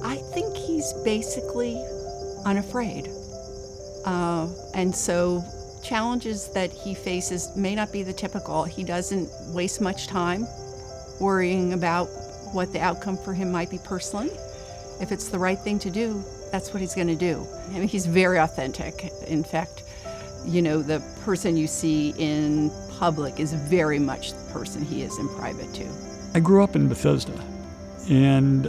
I think he's basically unafraid. And so challenges that he faces may not be the typical. He doesn't waste much time worrying about what the outcome for him might be personally. If it's the right thing to do, that's what he's going to do. I mean, he's very authentic. In fact, you know, the person you see in public is very much the person he is in private too. I grew up in Bethesda, and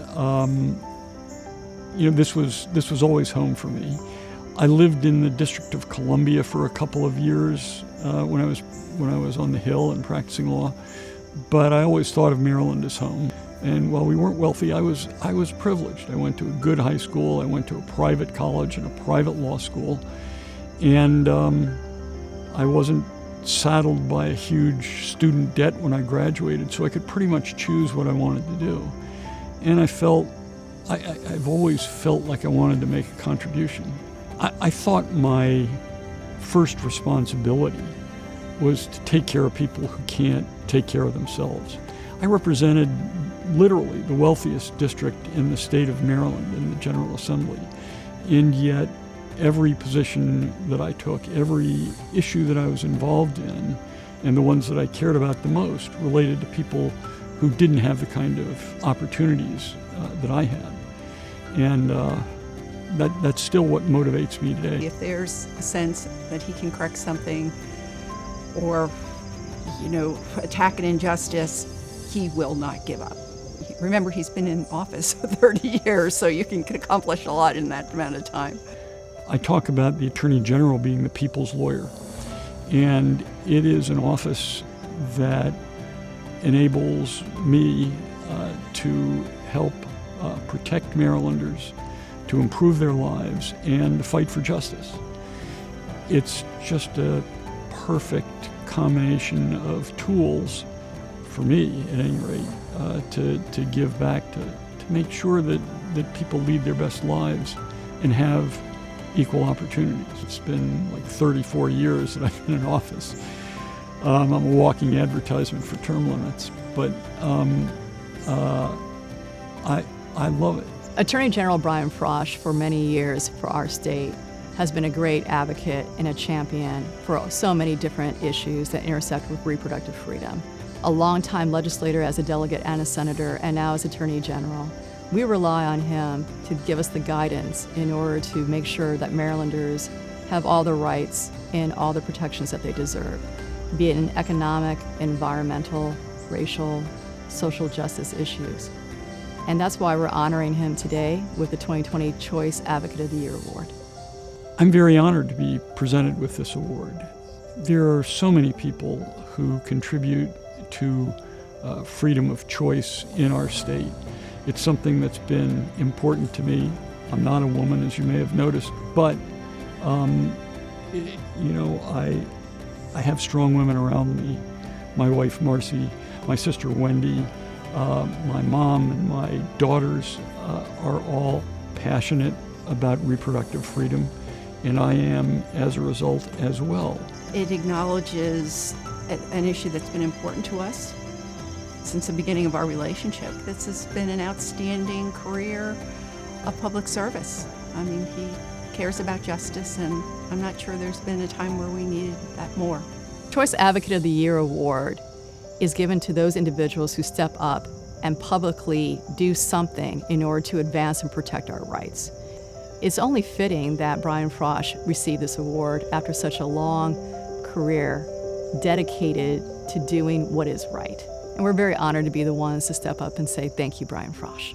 you know, this was always home for me. I lived in the District of Columbia for a couple of years when I was on the Hill and practicing law, but I always thought of Maryland as home. And while we weren't wealthy, I was privileged. I went to a good high school. I went to a private college and a private law school, and I wasn't saddled by a huge student debt when I graduated, so I could pretty much choose what I wanted to do. And I've always felt like I wanted to make a contribution. I thought my first responsibility was to take care of people who can't take care of themselves. I represented literally the wealthiest district in the state of Maryland in the General Assembly, and yet every position that I took, every issue that I was involved in, and the ones that I cared about the most related to people who didn't have the kind of opportunities that I had. And that's still what motivates me today. If there's a sense that he can correct something or, you know, attack an injustice, he will not give up. Remember, he's been in office for 30 years, so you can accomplish a lot in that amount of time. I talk about the Attorney General being the people's lawyer, and it is an office that enables me to help protect Marylanders, to improve their lives, and to fight for justice. It's just a perfect combination of tools, for me at any rate, to give back, to make sure that people lead their best lives and have equal opportunities. It's been like 34 years that I've been in office. I'm a walking advertisement for term limits, but I love it. Attorney General Brian Frosh, for many years for our state, has been a great advocate and a champion for so many different issues that intersect with reproductive freedom. A longtime legislator as a delegate and a senator, and now as Attorney General. We rely on him to give us the guidance in order to make sure that Marylanders have all the rights and all the protections that they deserve, be it in economic, environmental, racial, social justice issues. And that's why we're honoring him today with the 2020 Choice Advocate of the Year Award. I'm very honored to be presented with this award. There are so many people who contribute to freedom of choice in our state. It's something that's been important to me. I'm not a woman, as you may have noticed, but you know, I have strong women around me. My wife Marcy, my sister Wendy, my mom and my daughters are all passionate about reproductive freedom, and I am as a result as well. It acknowledges an issue that's been important to us since the beginning of our relationship. This has been an outstanding career of public service. I mean, he cares about justice, and I'm not sure there's been a time where we needed that more. Choice Advocate of the Year Award is given to those individuals who step up and publicly do something in order to advance and protect our rights. It's only fitting that Brian Frosh received this award after such a long career dedicated to doing what is right. And we're very honored to be the ones to step up and say, thank you, Brian Frosh.